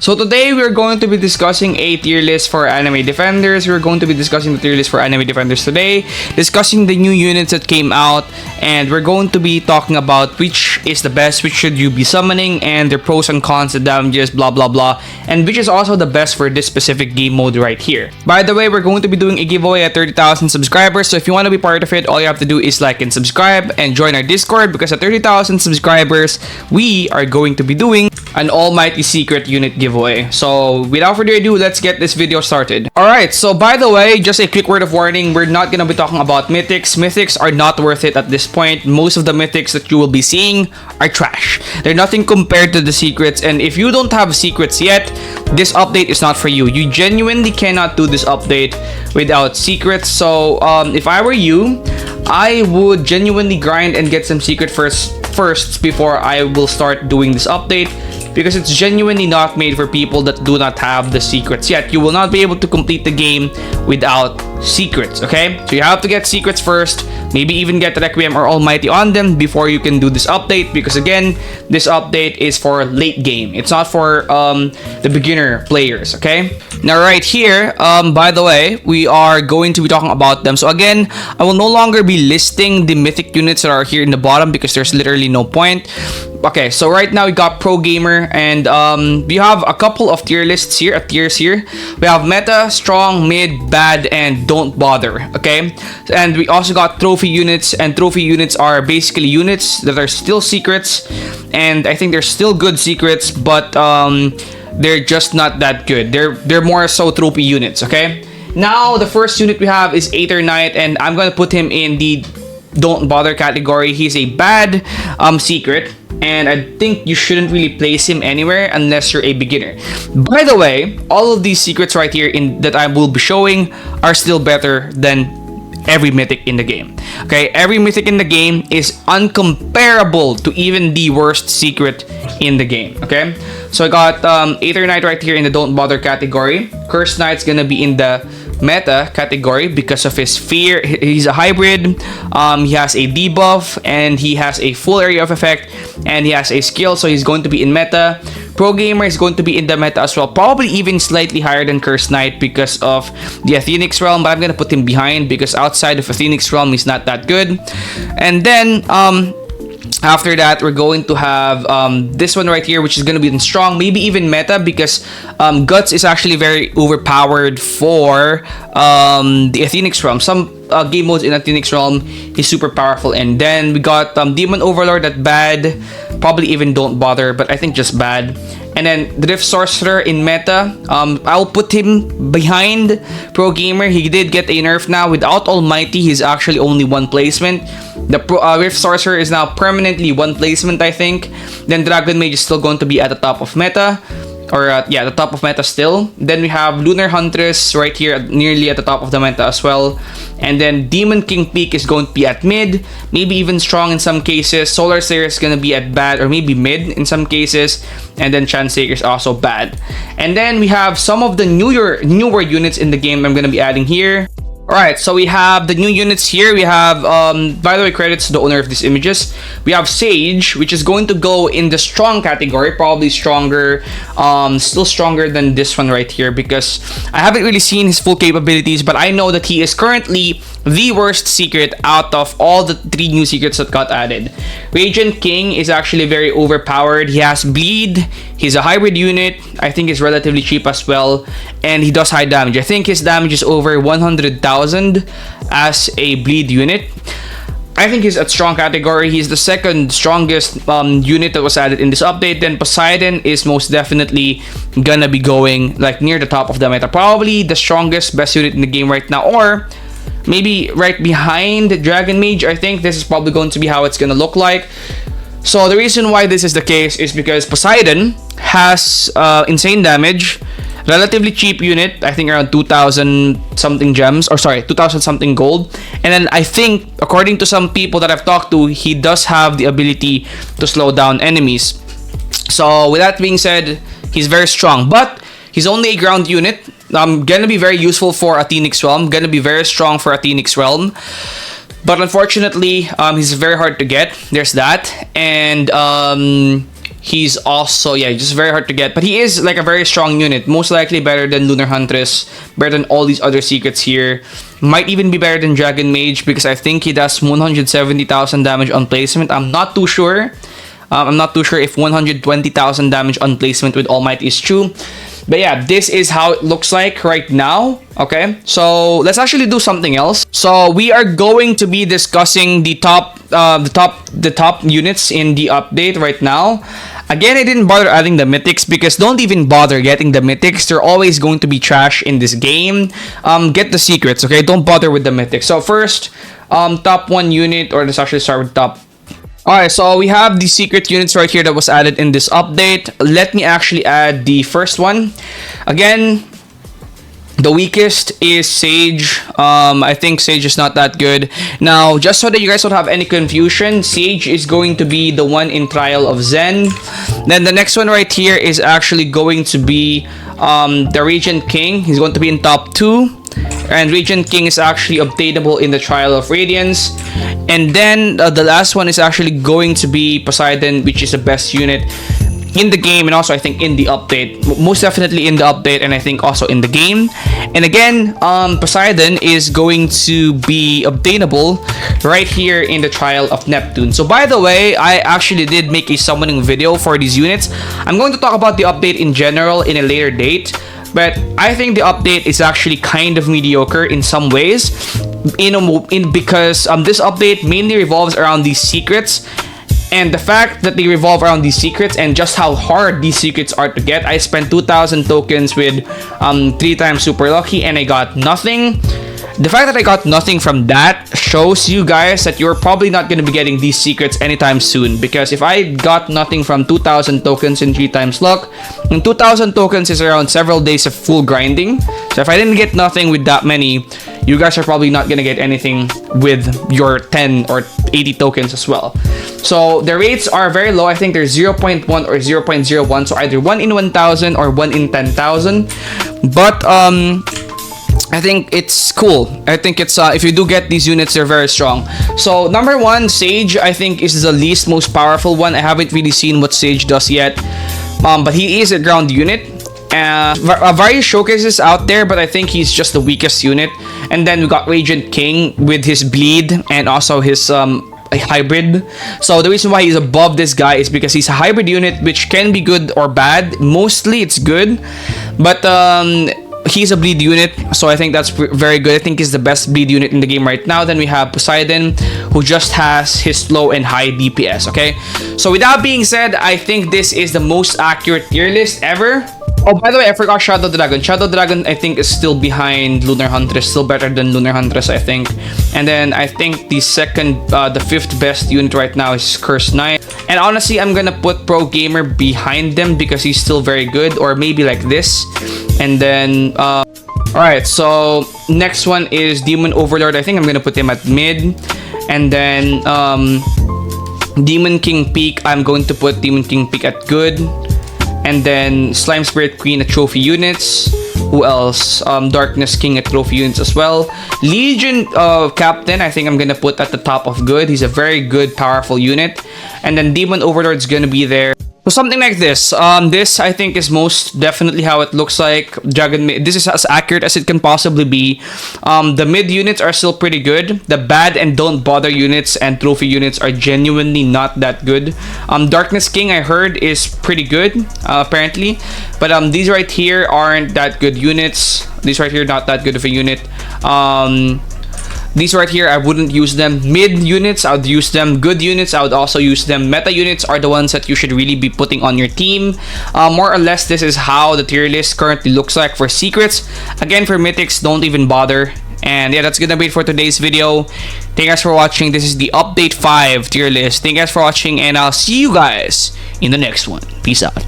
So today we're going to be discussing a tier list for AnimeDefenders. We're going to be discussing the tier list for AnimeDefenders today, discussing the new units that came out, and we're going to be talking about which is the best, which should you be summoning, and their pros and cons, the damages, blah blah blah, and which is also the best for this specific game mode right here. By the way, we're going to be doing a giveaway at 30,000 subscribers, so if you want to be part of it, all you have to do is like and subscribe and join our Discord, because at 30,000 subscribers, we are going to be doing an almighty secret unit giveaway. So without further ado, let's get this video started. Alright, so by the way, just a quick word of warning, we're not gonna be talking about mythics. Mythics are not worth it at this point. Most of the mythics that you will be seeing are trash. They're nothing compared to the secrets, and if you don't have secrets yet, this update is not for you. You genuinely cannot do this update without secrets. So if I were you, I would genuinely grind and get some secret first before I will start doing this update, because it's genuinely not made for people that do not have the secrets yet. You will not be able to complete the game without secrets, okay? So you have to get secrets first, maybe even get Requiem or Almighty on them before you can do this update, because again, this update is for late game. It's not for the beginner players, okay? Now right here, by the way, we are going to be talking about them. So again, I will no longer be listing the mythic units that are here in the bottom because there's literally no point. Okay, so right now we got Pro Gamer, and we have a couple of tiers here. We have Meta, Strong, Mid, Bad, and Don't Bother, okay? And we also got Trophy units, and Trophy units are basically units that are still secrets, and I think they're still good secrets, but they're just not that good. They're more so Trophy units, okay? Now, the first unit we have is Aether Knight, and I'm gonna put him in the Don't Bother category. He's a bad secret, and I think you shouldn't really place him anywhere unless you're a beginner. By the way, all of these secrets right here that I will be showing are still better than every mythic in the game. Okay, every mythic in the game is uncomparable to even the worst secret in the game. Okay, so I got Aether Knight right here in the Don't Bother category. Curse Knight's gonna be in the Meta category because of his fear. He's a hybrid, he has a debuff, and he has a full area of effect, and he has a skill, so he's going to be in Meta. Pro Gamer is going to be in the Meta as well, probably even slightly higher than Curse Knight because of the Athenics realm, but I'm gonna put him behind because outside of Athenics realm he's not that good. And then after that, we're going to have this one right here, which is going to be in Strong, maybe even Meta, because Guts is actually very overpowered for the Athenics realm. Some game modes in Athenics realm is super powerful. And then we got Demon Overlord at Bad, probably even Don't Bother, but I think just Bad. And then Drift Sorcerer in Meta, I'll put him behind Pro Gamer. He did get a nerf now. Without Almighty, he's actually only one placement. The Rift Sorcerer is now permanently one placement, I think. Then Dragon Mage is still going to be at the top of Meta. Or yeah, the top of Meta still. Then we have Lunar Huntress right here, nearly at the top of the Meta as well. And then Demon King Peak is going to be at Mid, maybe even Strong in some cases. Solar Slayer is going to be at Bad, or maybe Mid in some cases. And then Chanceaker is also Bad. And then we have some of the newer units in the game I'm going to be adding here. Alright, so we have the new units here. We have, by the way, credits to the owner of these images. We have Sage, which is going to go in the Strong category, probably stronger, still stronger than this one right here, because I haven't really seen his full capabilities, but I know that he is currently the worst secret out of all the 3 new secrets that got added. Radiant King is actually very overpowered. He has Bleed, he's a hybrid unit, I think he's relatively cheap as well, and he does high damage. I think his damage is over 100,000 as a Bleed unit. I think he's at Strong category. He's the second strongest unit that was added in this update. Then Poseidon is most definitely gonna be going like near the top of the meta, probably the strongest, best unit in the game right now, or maybe right behind Dragon Mage. I think this is probably going to be how it's gonna look like. So the reason why this is the case is because Poseidon has insane damage, relatively cheap unit, I think around 2,000 something gems, or sorry, 2,000 something gold. And then I think, according to some people that I've talked to, he does have the ability to slow down enemies. So with that being said, he's very strong, but he's only a ground unit. Gonna be very useful for Athenics realm, gonna be very strong for Athenics realm. But unfortunately, he's very hard to get. There's that. And He's also, yeah, just very hard to get. But he is like a very strong unit. Most likely better than Lunar Huntress. Better than all these other secrets here. Might even be better than Dragon Mage because I think he does 170,000 damage on placement. I'm not too sure. I'm not too sure if 120,000 damage on placement with All Might is true. But yeah, this is how it looks like right now. Okay, so let's actually do something else. So we are going to be discussing the top units in the update right now. Again, I didn't bother adding the mythics because don't even bother getting the mythics. They're always going to be trash in this game. Get the secrets, okay? Don't bother with the mythics. So first, top 1 unit, or let's actually start with top. Alright, so we have the secret units right here that was added in this update. Let me actually add the first one. Again, the weakest is Sage. I think Sage is not that good. Now, just so that you guys don't have any confusion, Sage is going to be the one in Trial of Zen. Then the next one right here is actually going to be the Regent King. He's going to be in top 2. And Regent King is actually obtainable in the Trial of Radiance. And then the last one is actually going to be Poseidon, which is the best unit in the game, and also I think in the update. Most definitely in the update, and I think also in the game. And again, Poseidon is going to be obtainable right here in the Trial of Neptune. So by the way, I actually did make a summoning video for these units. I'm going to talk about the update in general in a later date. But I think the update is actually kind of mediocre in some ways, because this update mainly revolves around these secrets, and the fact that they revolve around these secrets and just how hard these secrets are to get. I spent 2,000 tokens with 3 times super lucky, and I got nothing. The fact that I got nothing from that shows you guys that you're probably not going to be getting these secrets anytime soon. Because if I got nothing from 2,000 tokens in 3 times luck, and 2,000 tokens is around several days of full grinding. So if I didn't get nothing with that many, you guys are probably not going to get anything with your 10 or 80 tokens as well. So the rates are very low. I think they're 0.1 or 0.01. So either 1 in 1,000 or 1 in 10,000. But I think it's cool. I think it's if you do get these units, they're very strong. So number 1, Sage, I think is the least most powerful one. I haven't really seen what Sage does yet, but he is a ground unit. Various showcases out there, but I think he's just the weakest unit. And then we got Regent King with his bleed and also his a hybrid. So the reason why he's above this guy is because he's a hybrid unit, which can be good or bad. Mostly it's good, but he's a bleed unit, so I think that's very good. I think he's the best bleed unit in the game right now. Then we have Poseidon, who just has his low and high DPS, okay? So with that being said, I think this is the most accurate tier list ever. Oh, by the way, I forgot Shadow Dragon. Shadow Dragon, I think, is still behind Lunar Huntress. Still better than Lunar Huntress, I think. And then I think the 5th best unit right now is Curse Knight. And honestly, I'm gonna put Pro Gamer behind them because he's still very good. Or maybe like this. And then, alright, so next one is Demon Overlord. I think I'm gonna put him at mid. And then, Demon King Peak, I'm going to put Demon King Peak at good. And then Slime Spirit Queen at trophy units. Who else? Darkness King at trophy units as well. Legion Captain, I think I'm gonna put at the top of good. He's a very good, powerful unit. And then Demon Overlord is gonna be there. So something like this. This I think is most definitely how it looks like. This is as accurate as it can possibly be. The mid units are still pretty good. The bad and don't bother units and trophy units are genuinely not that good. Darkness King, I heard, is pretty good, apparently. But these right here aren't that good units. These right here not that good of a unit. These right here, I wouldn't use them. Mid units, I would use them. Good units, I would also use them. Meta units are the ones that you should really be putting on your team. More or less, this is how the tier list currently looks like for secrets. Again, for mythics, don't even bother. And yeah, that's gonna be it for today's video. Thank you guys for watching. This is the Update 5 tier list. Thank you guys for watching, and I'll see you guys in the next one. Peace out.